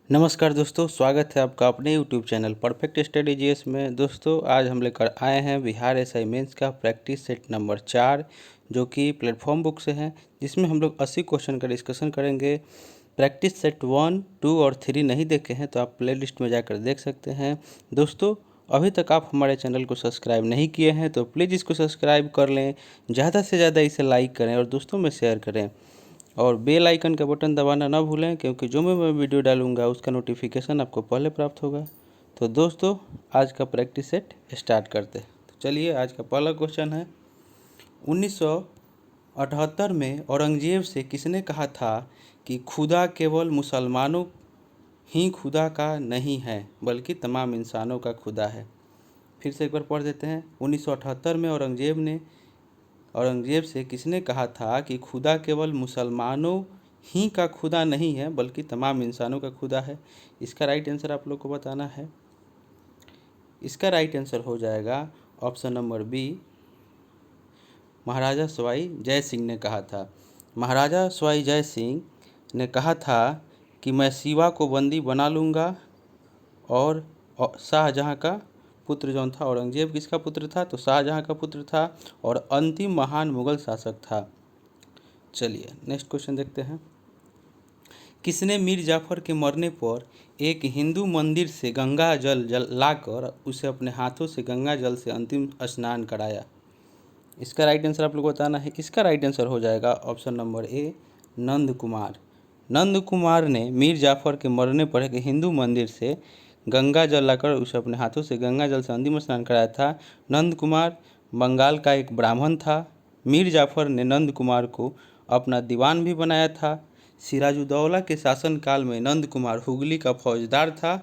नमस्कार दोस्तों, स्वागत है आपका अपने YouTube channel perfect study GS में। दोस्तों आज हम लेकर आए हैं बिहार एसआई मेंस का प्रैक्टिस सेट नंबर 4 जो कि प्लेटफॉर्म बुक से है, जिसमें हम लोग 80 क्वेश्चन का डिस्कशन करेंगे। प्रैक्टिस सेट 1, 2 और 3 नहीं देखे हैं तो आप प्लेलिस्ट में जाकर देख सकते हैं। दोस्तों अभी तक आप हमारे चैनल को सब्सक्राइब नहीं किए हैं तो प्लीज़ इसको सब्सक्राइब कर लें, ज़्यादा से ज़्यादा इसे लाइक करें और दोस्तों में शेयर करें और बेल आइकन का बटन दबाना ना भूलें, क्योंकि जो मैं वीडियो डालूंगा उसका नोटिफिकेशन आपको पहले प्राप्त होगा। तो दोस्तों आज का प्रैक्टिस सेट स्टार्ट करते हैं। तो चलिए आज का पहला क्वेश्चन है, 1978 में औरंगजेब से किसने कहा था कि खुदा केवल मुसलमानों ही खुदा का नहीं है बल्कि तमाम इंसानों का खुदा है। फिर से एक बार पढ़ देते हैं। 1978 में औरंगजेब से किसने कहा था कि खुदा केवल मुसलमानों ही का खुदा नहीं है बल्कि तमाम इंसानों का खुदा है। इसका राइट आंसर आप लोग को बताना है। इसका राइट आंसर हो जाएगा ऑप्शन नंबर बी, महाराजा सवाई जय सिंह ने कहा था। महाराजा सवाई जय सिंह ने कहा था कि मैं शिवा को बंदी बना लूँगा और शाहजहाँ का पुत्र जौन था, औरंगजेब किसका पुत्र था तो शाहजहाँ का पुत्र था और अंतिम महान मुगल शासक था। चलिए नेक्स्ट क्वेश्चन देखते हैं। किसने मीर जाफर के मरने पर एक हिंदू मंदिर से गंगा जल लाकर उसे अपने हाथों से गंगा जल से अंतिम स्नान कराया? इसका राइट आंसर आप लोग बताना है। इसका राइट आंसर हो जाएगा ऑप्शन नंबर ए, नंद कुमार। नंद कुमार ने मीर जाफर के मरने पर एक हिंदू मंदिर से गंगा जल लाकर उसे अपने हाथों से गंगा जल से अंतिम स्नान कराया था। नंद कुमार बंगाल का एक ब्राह्मण था। मीर जाफर ने नंद कुमार को अपना दीवान भी बनाया था। सिराजुद्दौला के शासनकाल में नंद कुमार हुगली का फौजदार था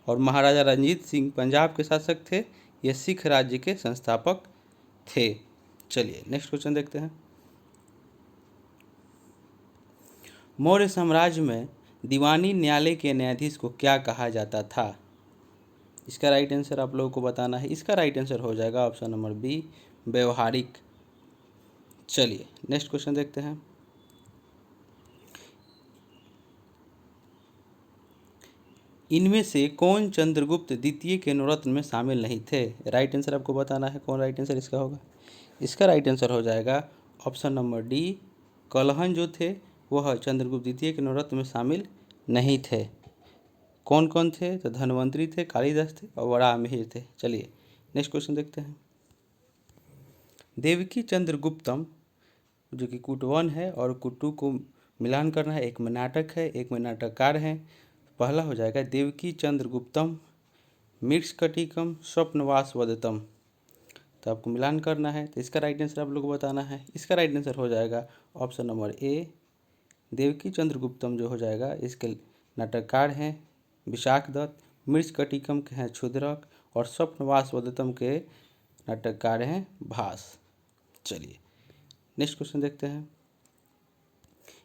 और महाराजा रंजीत सिंह पंजाब के शासक थे। ये सिख राज्य के संस्थापक थे। चलिए नेक्स्ट क्वेश्चन देखते हैं। मौर्य साम्राज्य में दीवानी न्यायालय के न्यायाधीश को क्या कहा जाता था? इसका राइट आंसर आप लोगों को बताना है। इसका राइट आंसर हो जाएगा ऑप्शन नंबर बी, व्यवहारिक। चलिए नेक्स्ट क्वेश्चन देखते हैं। इनमें से कौन चंद्रगुप्त द्वितीय के नवरत्न में शामिल नहीं थे? राइट आंसर आपको बताना है। कौन राइट आंसर इसका होगा? इसका राइट आंसर हो जाएगा ऑप्शन नंबर डी, कलहन जो थे वह चंद्रगुप्त द्वितीय के नवरत्न में शामिल नहीं थे। कौन कौन थे तो धन्वंतरी थे, कालिदास थे और वराहमिहिर थे। चलिए नेक्स्ट क्वेश्चन देखते हैं। देवकी चंद्रगुप्तम जो कि कुट 1 है और कुट 2 को मिलान करना है। एक में नाटक है, एक में नाटककार हैं। पहला हो जाएगा देवकी चंद्रगुप्तम मृच्छकटिकम स्वप्नवास वदतम। तो आपको मिलान करना है। तो इसका राइट आंसर आप लोग को बताना है। इसका राइट आंसर हो जाएगा ऑप्शन नंबर ए, देवकी चंद्रगुप्तम जो हो जाएगा। इसके नाटककार हैं विशाख दत्त, मृच्छकटिकम के हैं क्षुद्रक और स्वप्नवास वदतम के नाटककार हैं भास। चलिए नेक्स्ट क्वेश्चन देखते हैं।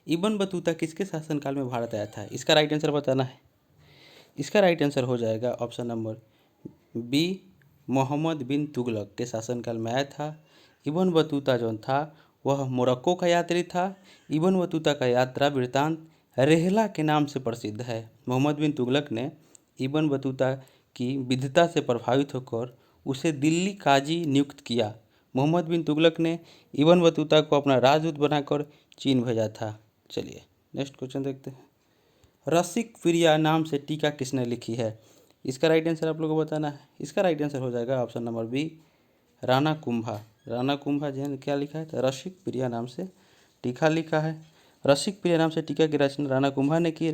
इब्न बतूता किसके शासनकाल में भारत आया था? इसका राइट आंसर बताना है। इसका राइट आंसर हो जाएगा ऑप्शन नंबर बी, मोहम्मद बिन तुगलक के शासनकाल में आया था। इब्न बतूता जो था वह मोरक्को का यात्री था। इब्न बतूता का यात्रा वृत्तांत रेहला के नाम से प्रसिद्ध है। मोहम्मद बिन तुगलक ने इब्न बतूता की विद्वता से प्रभावित होकर उसे दिल्ली काजी नियुक्त किया। मोहम्मद बिन तुगलक ने इब्न बतूता को अपना राजदूत बनाकर चीन भेजा था। चलिए नेक्स्ट क्वेश्चन देखते हैं। रसिक प्रिया नाम से टीका किसने लिखी है? इसका राइट आंसर आप लोगों को बताना है। इसका राइट आंसर हो जाएगा option number B, Rana Kumbha. Rana Kumbha ji ने क्या लिखा है तो रसिक प्रिया नाम से टीका लिखा है। रसिक प्रिया नाम से टीका की रचना राणा कुंभा ने की।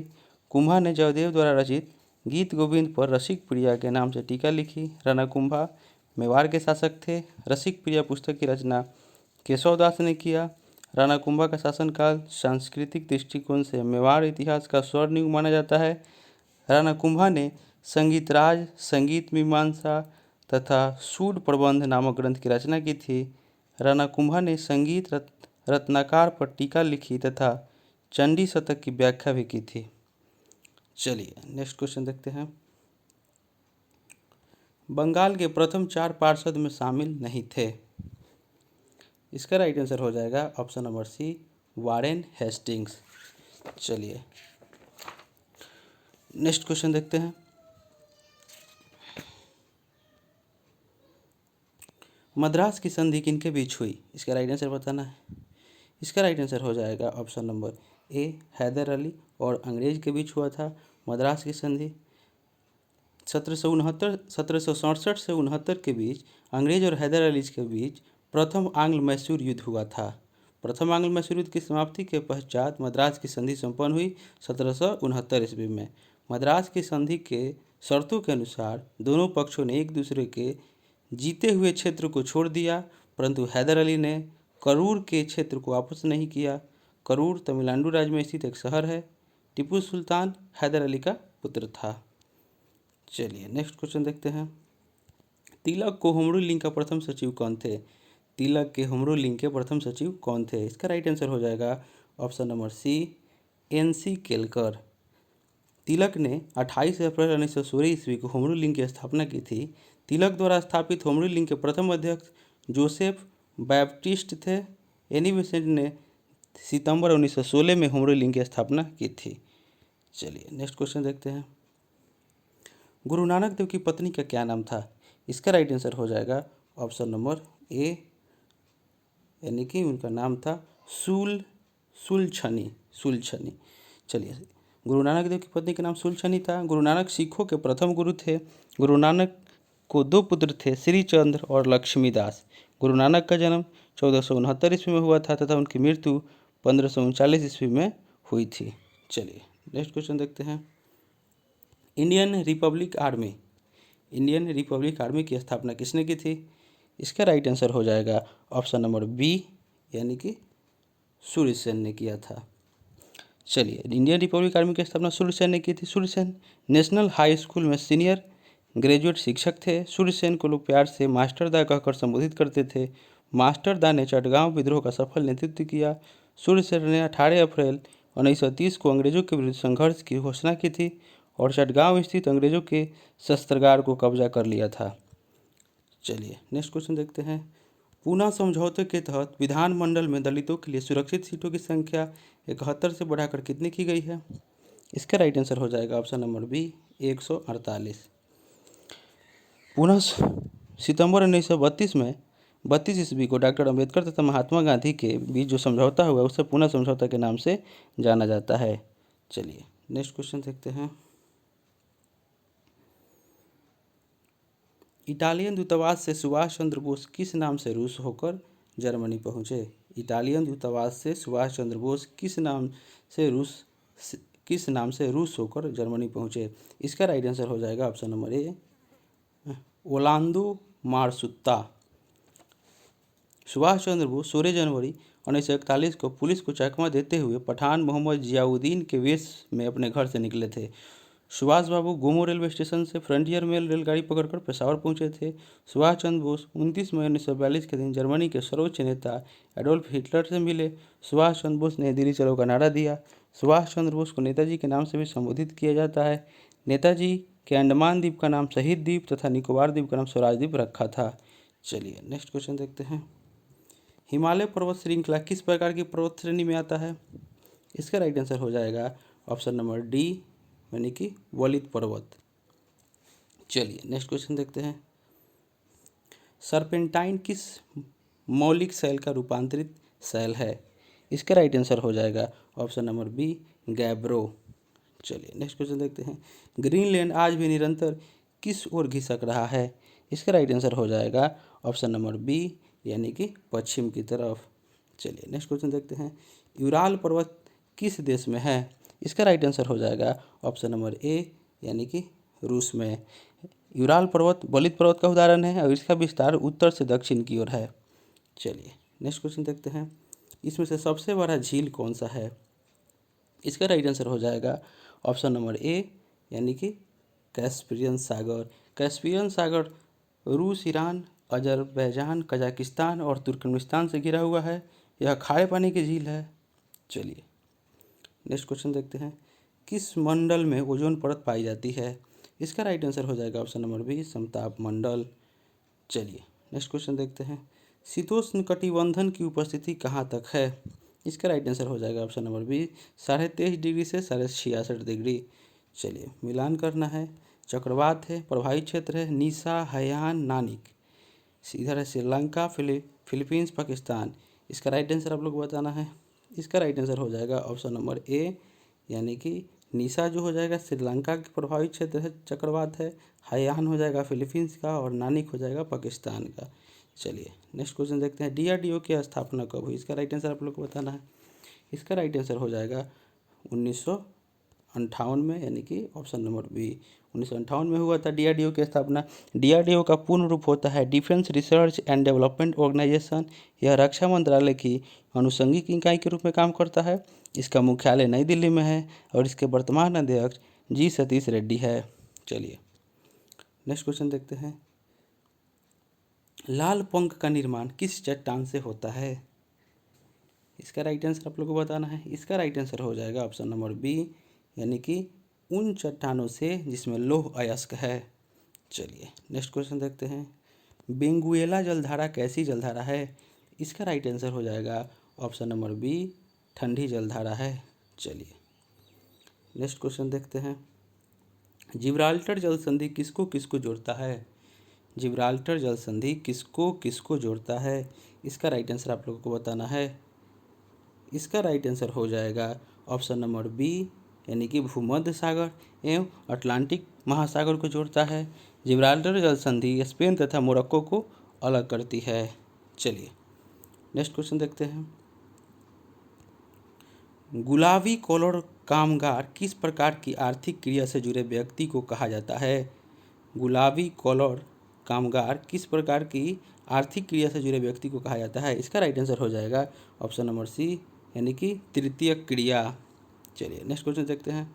कुंभा ने जयदेव द्वारा रचित गीत गोविंद पर रसिक प्रिया के नाम से टीका लिखी। राणा कुंभा मेवाड़ के शासक थे। रसिक प्रिया पुस्तक की रचना केशव दास ने किया। राणा कुंभा का शासनकाल सांस्कृतिक दृष्टिकोण से मेवाड़ इतिहास का स्वर्ण युग माना जाता है। राणा कुंभा ने संगीतराज, संगीत मीमांसा तथा सूड प्रबंध नामक ग्रंथ की रचना की थी। राणा कुंभा ने संगीत रत्नाकर पर टीका लिखी तथा चंडी शतक की व्याख्या भी की थी। चलिए नेक्स्ट क्वेश्चन देखते हैं। बंगाल के प्रथम 4 पार्षद में शामिल नहीं थे। इसका राइट आंसर हो जाएगा option number C, Warren Hastings. चलिए नेक्स्ट क्वेश्चन देखते हैं। मद्रास की संधि किनके बीच हुई? इसका राइट आंसर बताना है। इसका राइट आंसर हो जाएगा option number A, Haidar Ali और अंग्रेज के बीच हुआ था मद्रास की संधि। 1767 से 69 के बीच अंग्रेज और हैदर अली के बीच प्रथम आंग्ल मैसूर युद्ध हुआ था। प्रथम आंग्ल मैसूर युद्ध की समाप्ति के पश्चात मद्रास की संधि संपन्न हुई 1769 ईस्वी में। मद्रास की संधि के शर्तों के अनुसार दोनों पक्षों ने एक दूसरे के जीते हुए क्षेत्र को छोड़ दिया, परंतु हैदर अली ने करूर के क्षेत्र को वापस नहीं किया। करूर तमिलनाडु राज्य में स्थित एक शहर है। टीपू सुल्तान हैदर अली का पुत्र था। चलिए नेक्स्ट क्वेश्चन देखते हैं। तिलक को होमरू लीग का प्रथम सचिव कौन थे? तिलक के होमरू लीग के प्रथम सचिव कौन थे? इसका राइट आंसर हो जाएगा option number C, NC Kelkar. Tilak ने 28 अप्रैल 1916 ईस्वी को होमरू लीग की स्थापना की थी। तिलक द्वारा स्थापित होमरू लीग के प्रथम अध्यक्ष जोसेफ बैप्टिस्ट थे। एनी बेसेंट ने सितंबर 1916 में होमरू लीग की स्थापना की थी। चलिए नेक्स्ट क्वेश्चन देखते हैं। गुरु नानक देव की पत्नी का क्या नाम था? इसका राइट आंसर हो जाएगा ऑप्शन नंबर ए, यानी कि उनका नाम था सुलछनी। चलिए, गुरु नानक देव की पत्नी का नाम सुलछनी था। गुरु नानक सिखों के प्रथम गुरु थे। गुरु नानक को 2 पुत्र थे, श्री चंद्र और लक्ष्मीदास। गुरु नानक का जन्म 1469 ईस्वी में हुआ था तथा उनकी मृत्यु 1539 ईस्वी में हुई थी। चलिए नेक्स्ट क्वेश्चन देखते हैं। इंडियन रिपब्लिक आर्मी की स्थापना किसने की थी? इसका राइट आंसर हो जाएगा ऑप्शन नंबर बी, यानी कि सूर्यसेन ने किया था। चलिए, इंडियन रिपब्लिक आर्मी की स्थापना सूर्यसेन ने की थी। सूर्यसेन नेशनल हाई स्कूल में सीनियर ग्रेजुएट शिक्षक थे। सूर्यसेन को लोग प्यार से मास्टर दा कहकर संबोधित करते थे। मास्टर दा ने चटगांव विद्रोह का सफल नेतृत्व किया। सूर्यसेन ने 18 अप्रैल 1930 को अंग्रेजों के विरुद्ध संघर्ष की घोषणा की थी और चटगांव स्थित अंग्रेजों के शस्त्रागार को कब्जा कर लिया था। चलिए नेक्स्ट क्वेश्चन देखते हैं। पूना समझौते के तहत विधानमंडल में दलितों के लिए सुरक्षित सीटों की संख्या 71 से बढ़ाकर कितनी की गई है? इसका राइट आंसर हो जाएगा ऑप्शन नंबर बी, 148। पूना सितंबर 1932 में 32 ईस्वी को डॉक्टर अंबेडकर तथा महात्मा गांधी के बीच जो समझौता हुआ उसे पूना समझौता के नाम से जाना जाता है। चलिए नेक्स्ट क्वेश्चन देखते हैं। इटालियन दूतावास से सुभाष चंद्र बोस किस नाम से रूस होकर जर्मनी पहुँचे? इटालियन दूतावास से सुभाष चंद्र बोस किस नाम से रूस होकर जर्मनी पहुँचे? इसका राइट आंसर हो जाएगा ऑप्शन नंबर ए, ओलांदो मारसुत्ता। सुभाष चंद्र बोस 16 जनवरी 1941 को पुलिस को चकमा देते हुए पठान मोहम्मद जियाउद्दीन के वेश में अपने घर से निकले थे। सुभाष बाबू गोमो रेलवे स्टेशन से फ्रंटियर मेल रेलगाड़ी पकड़कर पेशावर पहुंचे थे। सुभाष चंद्र बोस 29 मई 1942 के दिन जर्मनी के सर्वोच्च नेता एडोल्फ हिटलर से मिले। सुभाष चंद्र बोस ने दिल्ली चलो का नारा दिया। सुभाष चंद्र बोस को नेताजी के नाम से भी संबोधित किया जाता है। नेताजी के अंडमान द्वीप का नाम शहीद द्वीप तथा निकोबार द्वीप का नाम स्वराज द्वीप रखा था। चलिए नेक्स्ट क्वेश्चन देखते हैं। हिमालय पर्वत श्रृंखला किस प्रकार की पर्वत श्रेणी में आता है? इसका राइट आंसर हो जाएगा ऑप्शन नंबर डी, यानी कि वलित पर्वत। चलिए नेक्स्ट क्वेश्चन देखते हैं। सर्पेंटाइन किस मौलिक शैल का रूपांतरित शैल है? इसका राइट आंसर हो जाएगा ऑप्शन नंबर बी, गैब्रो। चलिए नेक्स्ट क्वेश्चन देखते हैं। ग्रीनलैंड आज भी निरंतर किस ओर खिसक रहा है? इसका राइट आंसर हो जाएगा ऑप्शन नंबर बी, यानी कि पश्चिम की तरफ। चलिए नेक्स्ट क्वेश्चन देखते हैं। यूराल पर्वत किस देश में है? इसका राइट आंसर हो जाएगा ऑप्शन नंबर ए, यानी कि रूस में। यूराल पर्वत वलित पर्वत का उदाहरण है और इसका विस्तार उत्तर से दक्षिण की ओर है। चलिए नेक्स्ट क्वेश्चन देखते हैं। इसमें से सबसे बड़ा झील कौन सा है? इसका राइट आंसर हो जाएगा ऑप्शन नंबर ए, यानी कि कैस्पियन सागर। कैस्पियन सागर रूस, ईरान, अजरबैजान, कजाकिस्तान और तुर्कमेनिस्तान से घिरा हुआ है। यह खारे पानी की झील है। चलिए नेक्स्ट क्वेश्चन देखते हैं। किस मंडल में ओजोन परत पाई जाती है? इसका राइट आंसर हो जाएगा ऑप्शन नंबर बी, समताप मंडल। चलिए नेक्स्ट क्वेश्चन देखते हैं। शीतोष्ण कटिबंधन की उपस्थिति कहाँ तक है? इसका राइट आंसर हो जाएगा ऑप्शन नंबर बी, 23.5 डिग्री से 66.5 डिग्री। चलिए मिलान करना है। चक्रवात है, प्रभावित क्षेत्र है निशा, हयान, नानिक। इधर है श्रीलंका, फिलीपींस, पाकिस्तान। इसका राइट आंसर आप लोग को बताना है। इसका राइट आंसर हो जाएगा ऑप्शन नंबर ए, यानी कि निशा जो हो जाएगा श्रीलंका के प्रभावित क्षेत्र है, चक्रवात है। हयान हो जाएगा फिलीपींस का और नानिक हो जाएगा पाकिस्तान का। चलिए नेक्स्ट क्वेश्चन देखते हैं। डीआरडीओ की स्थापना कब हुई? इसका राइट आंसर आप लोग को बताना है। इसका राइट आंसर हो जाएगा 1958 में, यानी कि ऑप्शन नंबर बी 1958 में हुआ था डीआरडीओ की स्थापना। डीआरडीओ का पूर्ण रूप होता है defence research and development organisation. यह रक्षा मंत्रालय की अनुषंगिक इकाई के रूप में काम करता है। इसका मुख्यालय नई दिल्ली में है और इसके वर्तमान अध्यक्ष जी सतीश रेड्डी है। चलिए नेक्स्ट क्वेश्चन देखते हैं। लाल पंख का निर्माण किस चट्टान से होता है? इसका राइट आंसर आप लोग को बताना है। इसका राइट आंसर हो जाएगा ऑप्शन नंबर बी, यानी कि उन चट्टानों से जिसमें लौह अयस्क है। चलिए नेक्स्ट क्वेश्चन देखते हैं। बेंगुएला जलधारा कैसी जलधारा है? इसका राइट आंसर हो जाएगा ऑप्शन नंबर बी, ठंडी जलधारा है। चलिए नेक्स्ट क्वेश्चन देखते हैं। जिब्राल्टर जल संधि किसको किसको जोड़ता है? जिब्राल्टर जल संधि किसको किसको जोड़ता है? इसका राइट आंसर आप लोगों को बताना है। इसका राइट आंसर हो जाएगा ऑप्शन नंबर बी, यानी कि भूमध्य सागर एवं अटलांटिक महासागर को जोड़ता है। जिब्राल्टर जल संधि स्पेन तथा मोरक्को को अलग करती है। चलिए नेक्स्ट क्वेश्चन देखते हैं। गुलाबी कॉलर कामगार किस प्रकार की आर्थिक क्रिया से जुड़े व्यक्ति को कहा जाता है? गुलाबी कॉलर कामगार किस प्रकार की आर्थिक क्रिया से जुड़े व्यक्ति को कहा जाता है? इसका राइट आंसर हो जाएगा ऑप्शन नंबर सी, यानी कि तृतीय क्रिया। चलिए नेक्स्ट क्वेश्चन देखते हैं।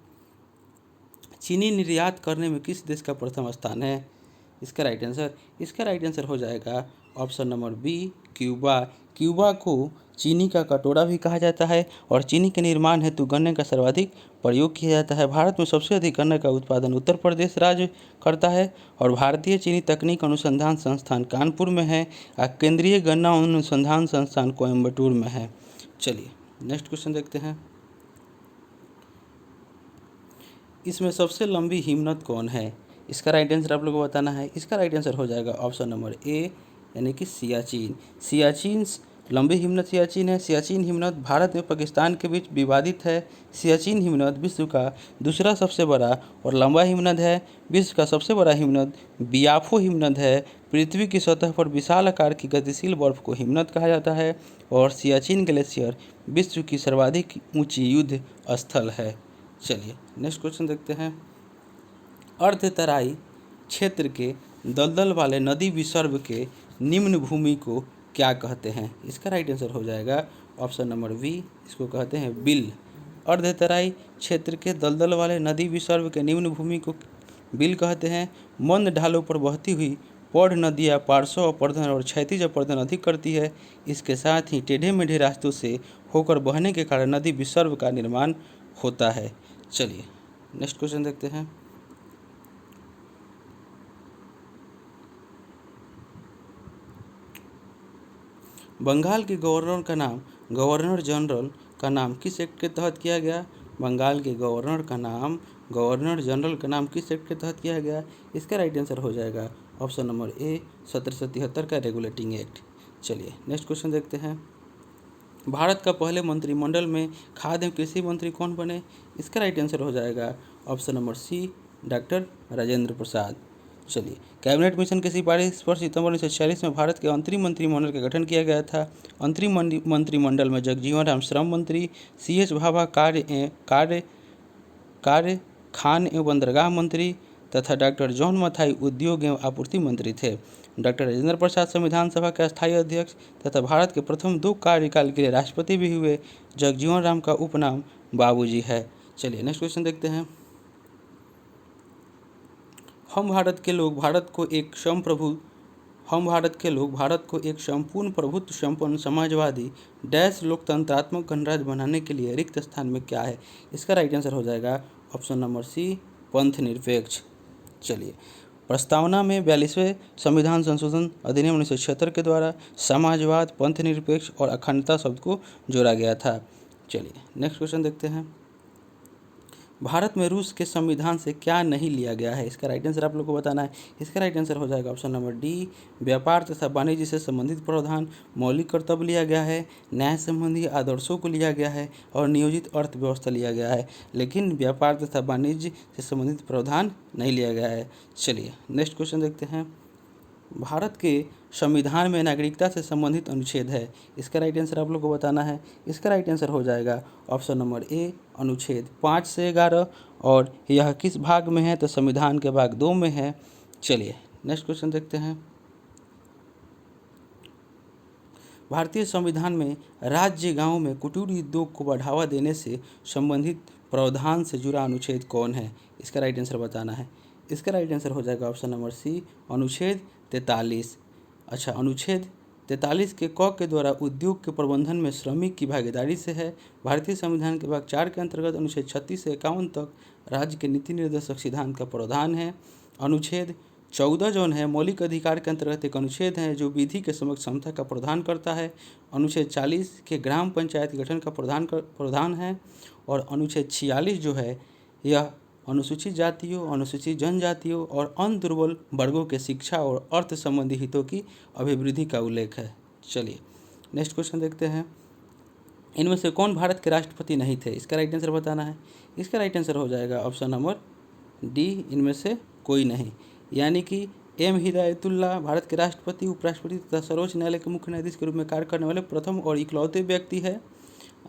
चीनी निर्यात करने में किस देश का प्रथम स्थान है? इसका राइट आंसर हो जाएगा option number B, Cuba. Cuba को चीनी का कटोरा भी कहा जाता है और चीनी के निर्माण हेतु गन्ने का सर्वाधिक प्रयोग किया जाता है। भारत में सबसे अधिक गन्ने का उत्पादन उत्तर प्रदेश राज्य करता है और भारतीय चीनी तकनीक अनुसंधान संस्थान कानपुर में है और केंद्रीय गन्ना अनुसंधान संस्थान कोयम्बटूर में है। चलिए नेक्स्ट क्वेश्चन देखते हैं। इसमें सबसे लंबी हिमनद कौन है? इसका राइट आंसर आप लोगों को बताना है। इसका राइट आंसर हो जाएगा ऑप्शन नंबर ए, यानी कि सियाचिन। सियाचिन लंबी हिमनद सियाचिन है। सियाचिन हिमनद भारत में पाकिस्तान के बीच विवादित है। सियाचिन हिमनद विश्व का दूसरा सबसे बड़ा और लंबा हिमनद है। विश्व का सबसे बड़ा हिमनद बियाफो हिमनद है। पृथ्वी की सतह पर विशाल आकार की गतिशील बर्फ को हिमनद कहा जाता है और सियाचिन ग्लेशियर विश्व की सर्वाधिक ऊंची युद्ध स्थल है। चलिए नेक्स्ट क्वेश्चन देखते हैं। अर्धतराई क्षेत्र के दलदल वाले नदी विसर्ग के निम्न भूमि को क्या कहते हैं? इसका राइट आंसर हो जाएगा ऑप्शन नंबर बी, इसको कहते हैं बिल। अर्धतराई क्षेत्र के दलदल वाले नदी विसर्ग के निम्न भूमि को बिल कहते हैं। मंद ढालों पर बहती हुई पौड़ नदियाँ पार्श्व अपर्दन और क्षैतिज अपर्दन अधिक करती है। इसके साथ ही टेढ़े मेढ़े रास्तों से होकर बहने के कारण नदी विसर्ग का निर्माण होता है। चलिए नेक्स्ट क्वेश्चन देखते हैं। बंगाल के गवर्नर जनरल का नाम किस एक्ट के तहत किया गया? बंगाल के गवर्नर जनरल का नाम किस एक्ट के तहत किया गया? इसका राइट आंसर हो जाएगा ऑप्शन नंबर ए, 1773 का रेगुलेटिंग एक्ट। चलिए नेक्स्ट क्वेश्चन देखते हैं। भारत का पहले मंत्रिमंडल में खाद्य एवं कृषि मंत्री कौन बने? इसका राइट आंसर हो जाएगा option number C, doctor Rajendra Prasad. चलिए कैबिनेट मिशन की सिफारिश पर सितंबर 1946 में भारत के अंतरिम मंत्रिमंडल का गठन किया गया था। अंतरिम मंत्रिमंडल में जगजीवन राम श्रम मंत्री, CH भाभा कार्य खान एवं बंदरगाह मंत्री तथा डॉक्टर जॉन मथाई उद्योग एवं आपूर्ति मंत्री थे। डॉक्टर राजेंद्र प्रसाद संविधान सभा के अस्थायी अध्यक्ष तथा भारत के प्रथम 2 कार्यकाल के लिए राष्ट्रपति भी हुए। जगजीवन राम का उपनाम बाबूजी है। चलिए नेक्स्ट क्वेश्चन देखते हैं। हम भारत के लोग भारत को एक संपूर्ण प्रभुत्व संपन्न समाजवादी लोकतंत्रात्मक गणराज्य बनाने के लिए रिक्त स्थान में क्या है? इसका राइट आंसर हो जाएगा ऑप्शन नंबर सी, पंथ निरपेक्ष। चलिए प्रस्तावना में 42वें संविधान संशोधन अधिनियम 1976 के द्वारा समाजवाद, पंथ निरपेक्ष और अखंडता शब्द को जोड़ा गया था। चलिए नेक्स्ट क्वेश्चन देखते हैं। भारत में रूस के संविधान से क्या नहीं लिया गया है? इसका राइट आंसर आप लोग को बताना है। इसका राइट आंसर हो जाएगा ऑप्शन नंबर डी, व्यापार तथा वाणिज्य से संबंधित प्रावधान, मौलिक कर्तव्य लिया गया है, न्याय संबंधी आदर्शों को लिया गया है और नियोजित अर्थव्यवस्था लिया गया है, लेकिन व्यापार तथा वाणिज्य से संबंधित प्रावधान नहीं लिया गया है। चलिए नेक्स्ट क्वेश्चन देखते हैं। भारत के संविधान में नागरिकता से संबंधित अनुच्छेद है। इसका राइट आंसर आप लोग को बताना है। इसका राइट आंसर हो जाएगा ऑप्शन नंबर ए, अनुच्छेद 5 से 11। और यह किस भाग में है? तो संविधान के भाग 2 में है। चलिए नेक्स्ट क्वेश्चन देखते हैं। भारतीय संविधान में राज्य गांव में कुटीर उद्योग को बढ़ावा देने से संबंधित प्रावधान से जुड़ा अनुच्छेद कौन है? इसका राइट आंसर बताना है। इसका राइट आंसर हो जाएगा ऑप्शन नंबर सी, अनुच्छेद 43। अच्छा, अनुच्छेद 43 के क के द्वारा उद्योग के प्रबंधन में श्रमिक की भागीदारी से है। भारतीय संविधान के भाग 4 के अंतर्गत अनुच्छेद 36 से 51 तक राज्य के नीति निर्देशक सिद्धांत का प्रावधान है। अनुच्छेद 14 जोन है मौलिक अधिकार के अंतर्गत एक अनुच्छेद है जो विधि के समक्ष समता का प्रावधान करता है। अनुच्छेद 40 के ग्राम पंचायत गठन का प्रावधान है। और अनुच्छेद 46 जो है यह अनुसूचित जातियों, अनुसूचित जनजातियों और अन्य दुर्बल वर्गों के शिक्षा और अर्थ संबंधी हितों की अभिवृद्धि का उल्लेख है। चलिए नेक्स्ट क्वेश्चन देखते हैं। इनमें से कौन भारत के राष्ट्रपति नहीं थे? इसका राइट आंसर बताना है। इसका राइट आंसर हो जाएगा ऑप्शन नंबर डी, इनमें से कोई नहीं, यानी कि एम हिदायतुल्लाह भारत के राष्ट्रपति, उपराष्ट्रपति तथा सर्वोच्च न्यायालय के मुख्य न्यायाधीश के रूप में कार्य करने वाले प्रथम और इकलौते व्यक्ति है।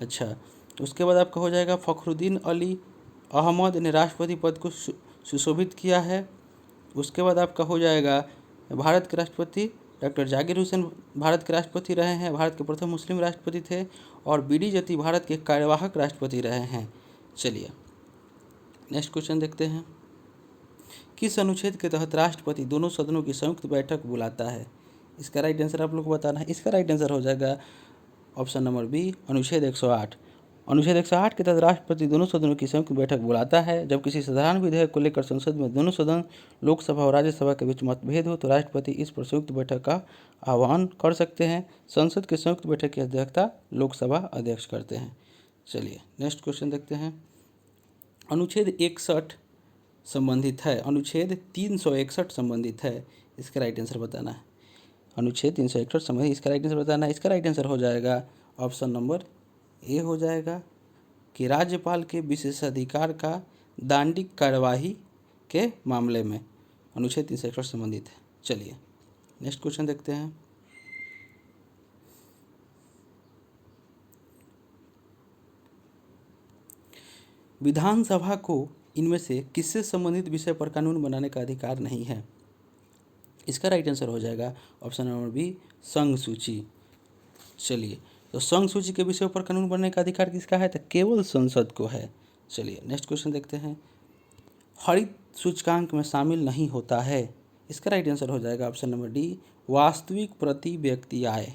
अच्छा, उसके बाद आपका हो जाएगा फखरुद्दीन अली अहमद ने राष्ट्रपति पद को सुशोभित किया है। उसके बाद आपका हो जाएगा भारत के राष्ट्रपति डॉक्टर जाकिर हुसैन भारत के राष्ट्रपति रहे हैं, भारत के प्रथम मुस्लिम राष्ट्रपति थे। और बीडी जती भारत के कार्यवाहक राष्ट्रपति रहे हैं। चलिए नेक्स्ट क्वेश्चन देखते हैं। किस अनुच्छेद के तहत राष्ट्रपति दोनों सदनों की संयुक्त बैठक बुलाता है? इसका राइट आंसर आप लोग को बताना है। इसका राइट आंसर हो जाएगा ऑप्शन नंबर बी, अनुच्छेद 108। अनुच्छेद 108 के तहत राष्ट्रपति दोनों सदनों की संयुक्त बैठक बुलाता है। जब किसी साधारण विधेयक को लेकर संसद में दोनों सदन लोकसभा और राज्यसभा के बीच मतभेद हो तो राष्ट्रपति इस पर संयुक्त बैठक का आह्वान कर सकते हैं। संसद की संयुक्त बैठक की अध्यक्षता लोकसभा अध्यक्ष करते हैं। चलिए नेक्स्ट क्वेश्चन देखते हैं। अनुच्छेद 61 संबंधित है, अनुच्छेद 361 संबंधित है। इसका राइट आंसर बताना है। अनुच्छेद 361 संबंधित, इसका राइट आंसर बताना है। इसका राइट आंसर हो जाएगा ऑप्शन नंबर ए हो जाएगा कि राज्यपाल के विशेषाधिकार का दंडिक कार्यवाही के मामले में अनुच्छेद 361 संबंधित है। चलिए नेक्स्ट क्वेश्चन देखते हैं। विधानसभा को इनमें से किससे संबंधित विषय पर कानून बनाने का अधिकार नहीं है? इसका राइट आंसर हो जाएगा ऑप्शन नंबर बी, संघ सूची। चलिए, तो संघ सूची के विषयों पर कानून बनाने का अधिकार किसका है? तो केवल संसद को है। चलिए नेक्स्ट क्वेश्चन देखते हैं। हरित सूचकांक में शामिल नहीं होता है। इसका राइट आंसर हो जाएगा ऑप्शन नंबर डी, वास्तविक प्रति व्यक्ति आय।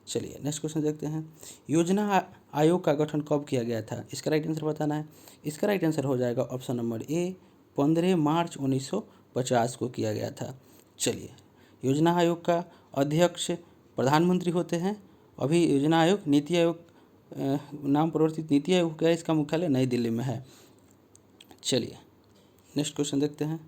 चलिए नेक्स्ट क्वेश्चन देखते हैं। योजना आयोग का गठन कब किया गया था? इसका राइट आंसर बताना है। इसका राइट आंसर हो जाएगा ऑप्शन नंबर ए, 15 मार्च 1950 को किया गया था। चलिए, योजना आयोग का अध्यक्ष प्रधानमंत्री होते हैं। अभी योजना आयोग नीति आयोग नाम परिवर्तित नीति आयोग का इसका मुख्यालय नई दिल्ली में है। चलिए नेक्स्ट क्वेश्चन देखते हैं।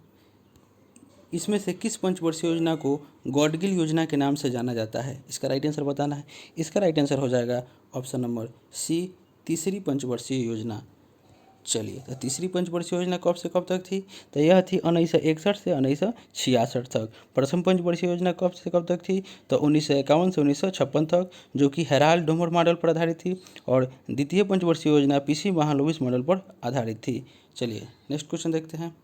इसमें से किस पंचवर्षीय योजना को गॉडगिल योजना के नाम से जाना जाता है? इसका राइट आंसर बताना है। इसका राइट आंसर हो जाएगा ऑप्शन नंबर सी, तीसरी पंचवर्षीय योजना। चलिए, तो तीसरी पंचवर्षीय योजना कब से कब तक थी? तो यह थी 1961 से 1966 तक। प्रथम पंचवर्षीय योजना कब से कब तक थी? तो 1951 से 1956 तक, जो कि हेराल्ड डोमर मॉडल पर आधारित थी। और द्वितीय पंचवर्षीय योजना पीसी महालनोबिस मॉडल पर आधारित थी। चलिए नेक्स्ट क्वेश्चन देखते हैं।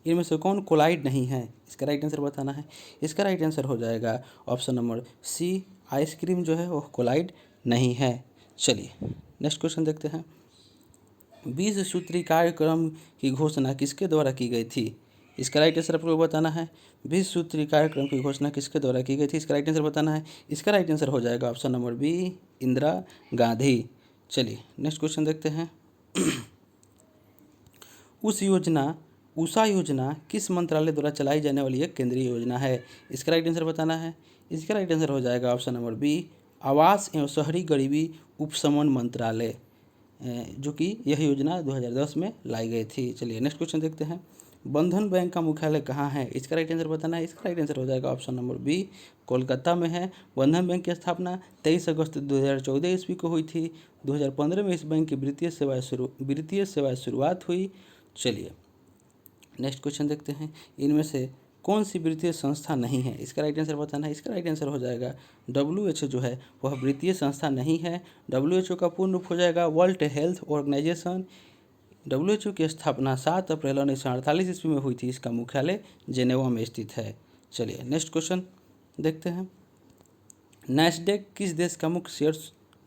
इनमें से कौन कोलाइड नहीं है? इसका राइट आंसर बताना है। इसका राइट आंसर हो जाएगा ऑप्शन नंबर सी, आइसक्रीम जो है वो कोलाइड नहीं है। चलिए नेक्स्ट क्वेश्चन देखते हैं। 20 सूत्री कार्यक्रम की घोषणा किसके द्वारा की गई थी? इसका राइट आंसर आपको बताना है। 20 सूत्री कार्यक्रम की घोषणा किसके द्वारा की गई थी? इसका राइट आंसर बताना है। इसका राइट आंसर हो जाएगा option number B, Indira Gandhi. चलिए नेक्स्ट क्वेश्चन देखते हैं। उषा योजना किस मंत्रालय द्वारा चलाई जाने वाली एक केंद्रीय योजना है? इसका राइट आंसर बताना है। इसका राइट आंसर हो जाएगा ऑप्शन नंबर बी, आवास एवं शहरी गरीबी उपशमन मंत्रालय, जो कि यह योजना 2010 में लाई गई थी। चलिए नेक्स्ट क्वेश्चन देखते हैं। बंधन बैंक का मुख्यालय कहाँ है? इसका राइट आंसर बताना है। इसका राइट आंसर हो जाएगा ऑप्शन नंबर बी, कोलकाता में है। बंधन बैंक की स्थापना 23 अगस्त 2014 ईस्वी को हुई थी। 2015 में इस बैंक की वित्तीय सेवाएं शुरुआत हुई। चलिए नेक्स्ट क्वेश्चन देखते हैं। इनमें से कौन सी वित्तीय संस्था नहीं है? इसका राइट आंसर बताना है। इसका राइट आंसर हो जाएगा WHO जो है वह वित्तीय संस्था नहीं है। WHO का पूर्ण रूप हो जाएगा वर्ल्ड हेल्थ ऑर्गेनाइजेशन। WHO की स्थापना 7 अप्रैल 1948 ईस्वी में हुई थी। इसका मुख्यालय जेनेवा में स्थित है। चलिए नेक्स्ट क्वेश्चन देखते हैं। नैस्डैक किस देश का मुख्य शेयर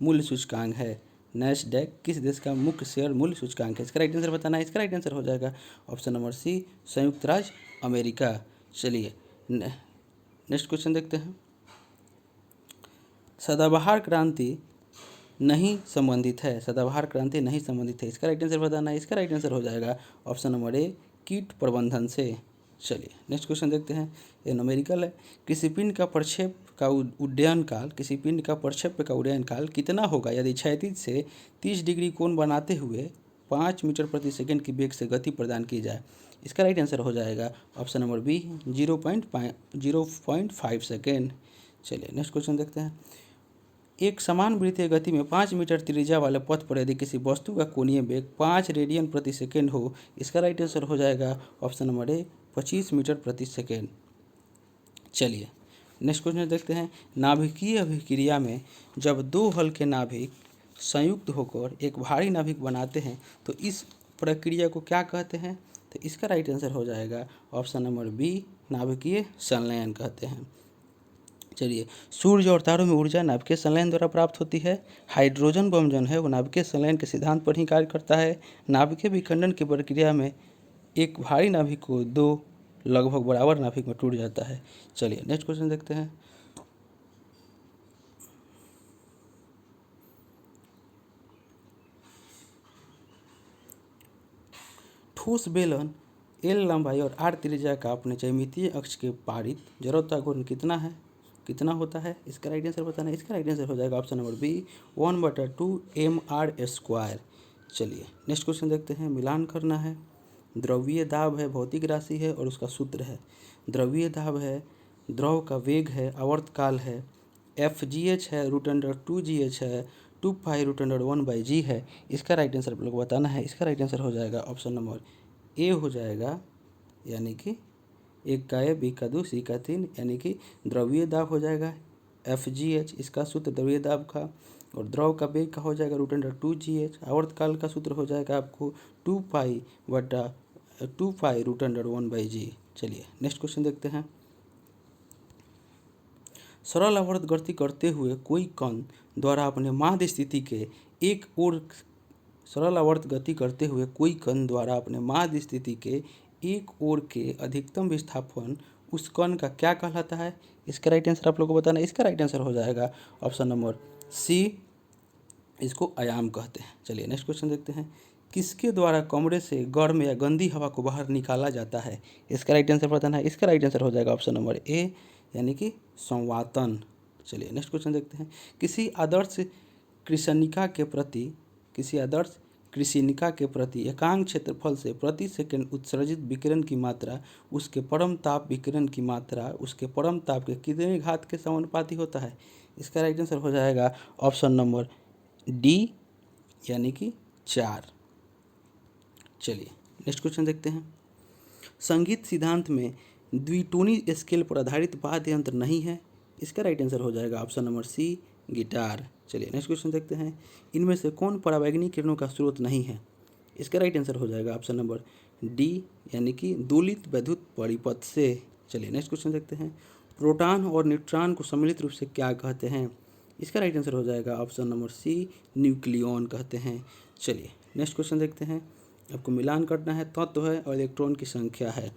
मूल्य सूचकांक है? नैस्डैक किस देश का मुख्य शेयर मूल्य सूचकांक है? इसका राइट आंसर बताना है। इसका राइट आंसर हो जाएगा ऑप्शन नंबर सी, संयुक्त राज्य अमेरिका। चलिए नेक्स्ट क्वेश्चन देखते हैं। सदाबहार क्रांति नहीं संबंधित है। सदाबहार क्रांति नहीं संबंधित है। इसका राइट आंसर बताना है। इसका राइट आंसर हो जाएगा ऑप्शन नंबर ए, कीट प्रबंधन से। चलिए नेक्स्ट क्वेश्चन देखते हैं। ये न्यूमेरिकल है। किसी पिंड का प्रक्षेप का उड्डयन काल कितना होगा यदि क्षैतिज से 30 डिग्री कोण बनाते हुए 5 मीटर प्रति सेकंड की वेग से गति प्रदान की जाए? इसका राइट आंसर हो जाएगा ऑप्शन नंबर बी, 0.5 सेकेंड। चलिए नेक्स्ट क्वेश्चन देखते हैं। एक समान वृत्तीय गति में 5 मीटर त्रिज्या वाले पथ पर यदि किसी वस्तु का कोणीय वेग 5 रेडियन प्रति सेकेंड हो, इसका राइट आंसर हो जाएगा ऑप्शन नंबर ए, 25 मीटर प्रति सेकेंड। चलिए नेक्स्ट क्वेश्चन देखते हैं। नाभिकीय अभिक्रिया में जब दो हल्के नाभिक संयुक्त होकर एक भारी नाभिक बनाते हैं तो इस प्रक्रिया को क्या कहते हैं? तो इसका राइट आंसर हो जाएगा ऑप्शन नंबर बी, नाभिकीय संलयन कहते हैं। चलिए सूर्य और तारों में ऊर्जा नाभिकीय संलयन द्वारा प्राप्त होती है। हाइड्रोजन बम जो है वो नाभिकीय संलयन के सिद्धांत पर ही कार्य करता है। नाभिकीय विखंडन की प्रक्रिया में एक भारी नाभिक को दो लगभग बराबर नाभिक में टूट जाता है। चलिए नेक्स्ट क्वेश्चन देखते हैं। ठोस बेलन एल लंबाई और आर त्रिज्या का अपने ज्यामितीय अक्ष के पारित जड़त्व गुण कितना होता है? इसका राइट आंसर बताना है। इसका राइट आंसर हो जाएगा ऑप्शन नंबर बी, 1/2 mr²। चलिए नेक्स्ट क्वेश्चन देखते हैं। मिलान करना है। द्रव्यीय दाब है, भौतिक राशि है और उसका सूत्र है। द्रव्यीय दाब है, द्रव का वेग है, आवर्तकाल है, FGH है, √2GH है, 2π√1/g है। इसका राइट आंसर आप लोग बताना है। इसका राइट आंसर हो जाएगा ऑप्शन नंबर ए हो जाएगा, यानी कि 1 का ए, बी का 2, सी का 3, यानी कि द्रव्यीय दाब हो जाएगा FGH, इसका सूत्र द्रव्यीय दाब का, और द्रव का वेग का हो जाएगा √2GH। आवर्तकाल का सूत्र हो जाएगा आपको 2π√1/g। चलिए नेक्स्ट क्वेश्चन देखते हैं। सरल आवर्त गति करते हुए कोई कण द्वारा अपने माध्य स्थिति के एक ओर एक ओर के अधिकतम विस्थापन उस कण का क्या कहलाता है? इसका राइट आंसर आप लोग को बताना है। इसका राइट आंसर हो जाएगा ऑप्शन नंबर सी, इसको आयाम कहते हैं। चलिए नेक्स्ट क्वेश्चन देखते हैं। किसके द्वारा कमरे से गर्म या गंदी हवा को बाहर निकाला जाता है? इसका राइट आंसर बताना है। इसका राइट आंसर हो जाएगा ऑप्शन नंबर ए, यानी कि संवातन। चलिए नेक्स्ट क्वेश्चन देखते हैं। किसी आदर्श कृषिनिका के प्रति एकांक क्षेत्रफल से प्रति सेकंड उत्सर्जित विकिरण की मात्रा उसके परम ताप विकिरण की मात्रा उसके परम ताप के कितने घात के समानुपाती होता है? इसका राइट आंसर हो जाएगा ऑप्शन नंबर डी, यानी कि 4। चलिए नेक्स्ट क्वेश्चन देखते हैं। संगीत सिद्धांत में द्विटोनी स्केल पर आधारित वाद्य यंत्र नहीं है। इसका राइट आंसर हो जाएगा ऑप्शन नंबर सी, गिटार। चलिए नेक्स्ट क्वेश्चन देखते हैं। इनमें से कौन परावैंगनी किरणों का स्रोत नहीं है? इसका राइट आंसर हो जाएगा ऑप्शन नंबर डी, यानी कि दोलित वैद्युत परिपथ से। चलिए नेक्स्ट क्वेश्चन देखते हैं। प्रोटॉन और न्यूट्रॉन को सम्मिलित रूप से क्या कहते हैं? इसका राइट आंसर हो जाएगा ऑप्शन नंबर सी, न्यूक्लियॉन कहते हैं। चलिए नेक्स्ट क्वेश्चन देखते हैं। आपको मिलान करना है। तत्व है और इलेक्ट्रॉन की संख्या है।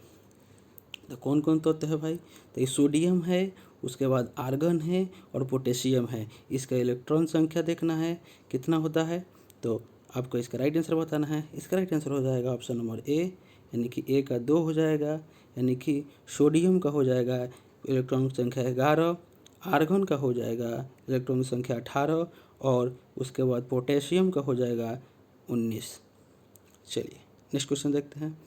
तो कौन कौन तत्व है भाई? तो ये सोडियम है, उसके बाद आर्गन है और पोटेशियम है। इसका इलेक्ट्रॉन संख्या देखना है कितना होता है, तो आपको इसका राइट आंसर बताना है। इसका राइट आंसर हो जाएगा ऑप्शन नंबर ए, यानी कि ए का 2 हो जाएगा, यानी कि सोडियम का हो जाएगा इलेक्ट्रॉन संख्या 11, आर्गन का हो जाएगा इलेक्ट्रॉन संख्या 18 और उसके बाद पोटेशियम का हो जाएगा 19। चलिए नेक्स्ट क्वेश्चन देखते हैं।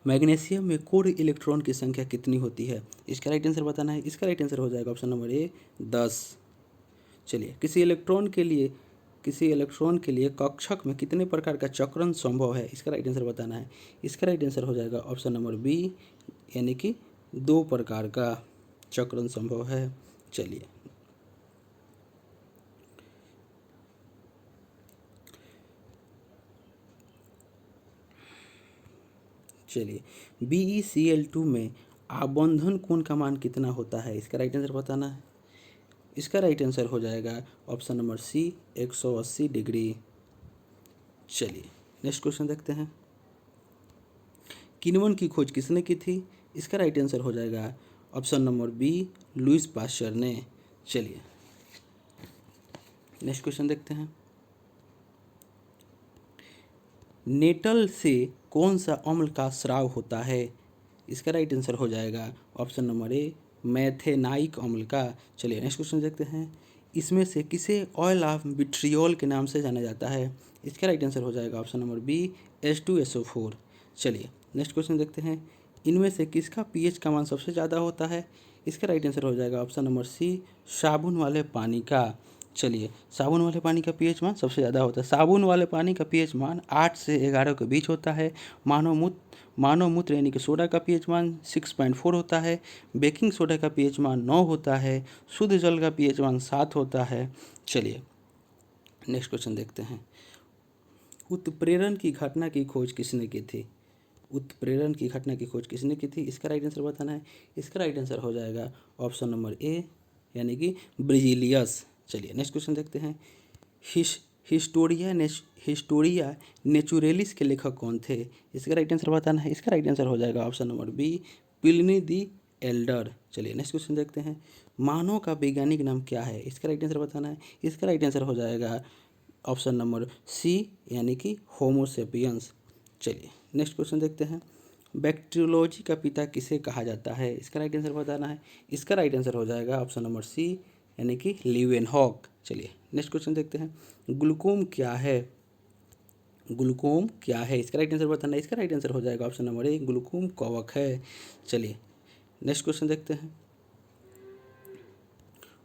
मैग्नीशियम में कोर इलेक्ट्रॉन की संख्या कितनी होती है? इसका राइट आंसर बताना है। इसका राइट आंसर हो जाएगा ऑप्शन नंबर ए 10। चलिए किसी इलेक्ट्रॉन के लिए कक्षक में कितने प्रकार का चक्रण संभव है? इसका राइट आंसर बताना है। इसका राइट आंसर हो जाएगा ऑप्शन नंबर बी, यानी कि 2 प्रकार का चक्रण संभव है। चलिए BeCl2 में आबंधन कोण का मान कितना होता है? इसका राइट आंसर बताना है। इसका राइट आंसर हो जाएगा ऑप्शन नंबर सी 180 डिग्री। चलिए नेक्स्ट क्वेश्चन देखते हैं। किण्वन की खोज किसने की थी? इसका राइट आंसर हो जाएगा option number B, Louis Pasteur ने। चलिए नेक्स्ट क्वेश्चन देखते हैं। नेटल से कौन सा अम्ल का स्राव होता है? इसका राइट आंसर हो जाएगा ऑप्शन नंबर ए, मैथेनाइक अम्ल का। चलिए नेक्स्ट क्वेश्चन देखते हैं। इसमें से किसे ऑयल ऑफ विट्रियोल के नाम से जाना जाता है? इसका राइट आंसर हो जाएगा ऑप्शन नंबर बी, H2SO4। चलिए नेक्स्ट क्वेश्चन देखते हैं। इनमें से किसका pH का मान सबसे ज़्यादा होता है? इसका राइट आंसर हो जाएगा ऑप्शन नंबर सी, साबुन वाले पानी का। चलिए साबुन वाले पानी का pH मान सबसे ज़्यादा होता है। साबुन वाले पानी का pH मान 8 से 11 के बीच होता है। मानव मूत्र यानी कि सोडा का pH मान 6.4 होता है। बेकिंग सोडा का pH मान 9 होता है। शुद्ध जल का pH मान 7 होता है। चलिए नेक्स्ट क्वेश्चन देखते हैं। उत्प्रेरण की घटना की खोज किसने की थी? उत्प्रेरण की घटना की खोज किसने की थी? इसका राइट आंसर बताना है। इसका राइट आंसर हो जाएगा ऑप्शन नंबर ए, यानी कि ब्रिजिलियस। चलिए नेक्स्ट क्वेश्चन देखते हैं। हिस्टोरिया नेचुरेलिस के लेखक कौन थे? इसका राइट आंसर बताना है। इसका राइट आंसर हो जाएगा option number B, Pliny the Elder. चलिए नेक्स्ट क्वेश्चन देखते हैं। मानव का वैज्ञानिक नाम क्या है? इसका राइट आंसर बताना है। इसका राइट आंसर हो जाएगा ऑप्शन नंबर सी, यानी कि होमोसेपियंस। चलिए नेक्स्ट क्वेश्चन देखते हैं। बैक्टीरियोलॉजी का पिता किसे कहा जाता है? इसका राइट आंसर बताना है। इसका राइट आंसर हो जाएगा ऑप्शन नंबर सी, यानी कि लीवेनहॉक। चलिए नेक्स्ट क्वेश्चन देखते हैं। ग्लूकोम क्या है? ग्लूकोम क्या है? इसका राइट आंसर बताना है। इसका राइट आंसर हो जाएगा ऑप्शन नंबर ए, ग्लूकोम कवक है। चलिए नेक्स्ट क्वेश्चन देखते हैं।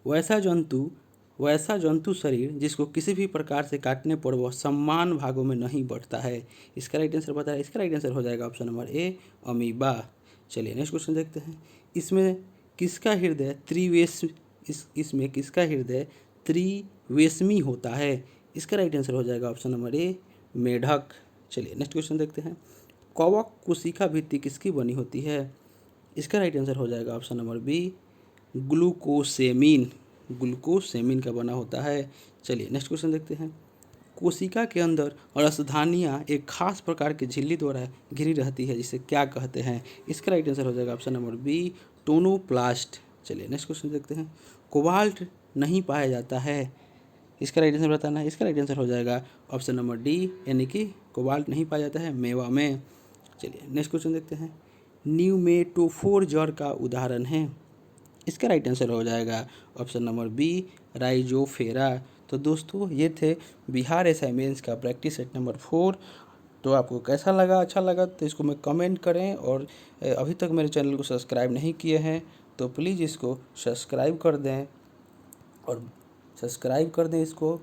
वैसा जंतु शरीर जिसको किसी भी प्रकार से काटने पर वह समान भागों में नहीं बढ़ता है। इसका राइट आंसर बताया। इसका राइट आंसर हो जाएगा ऑप्शन नंबर ए, अमीबा। चलिए नेक्स्ट क्वेश्चन देखते हैं। इसमें किसका हृदय त्रिवेशमी होता है? इसका राइट आंसर हो जाएगा ऑप्शन नंबर ए, मेढक। चलिए नेक्स्ट क्वेश्चन देखते हैं। कवक कोशिका भित्ति किसकी बनी होती है? इसका राइट आंसर हो जाएगा ऑप्शन नंबर बी, ग्लूकोसेमिन का बना होता है। चलिए नेक्स्ट क्वेश्चन देखते हैं। कोशिका के अंदर रसधानियाँ एक खास प्रकार की झिल्ली द्वारा घिरी रहती है, जिसे क्या कहते हैं? इसका राइट आंसर हो जाएगा ऑप्शन नंबर बी, टोनोप्लास्ट। चलिए नेक्स्ट क्वेश्चन देखते हैं। कोबाल्ट नहीं पाया जाता है। इसका राइट आंसर बताना है। इसका राइट आंसर हो जाएगा ऑप्शन नंबर डी, यानी कि कोबाल्ट नहीं पाया जाता है मेवा में। चलिए नेक्स्ट क्वेश्चन देखते हैं। न्यूमेटोफोर जड़ का उदाहरण है। इसका राइट आंसर हो जाएगा ऑप्शन नंबर बी, राइजोफेरा। तो दोस्तों ये थे बिहार असाइनमेंट्स का प्रैक्टिस सेट नंबर 4। तो आपको कैसा लगा? अच्छा लगा तो इसको में कमेंट करें, और अभी तक मेरे चैनल को सब्सक्राइब नहीं किए हैं तो प्लीज़ इसको सब्सक्राइब कर दें, इसको,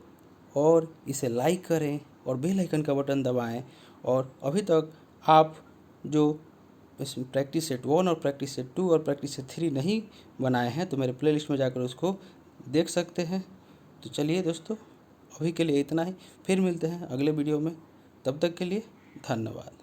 और इसे लाइक करें और बेल आइकन का बटन दबाएं। और अभी तक आप जो इस प्रैक्टिस सेट 1 और प्रैक्टिस सेट 2 और प्रैक्टिस सेट 3 नहीं बनाए हैं तो मेरे प्लेलिस्ट में जाकर उसको देख सकते हैं। तो चलिए दोस्तों, अभी के लिए इतना ही। फिर मिलते हैं अगले वीडियो में। तब तक के लिए धन्यवाद।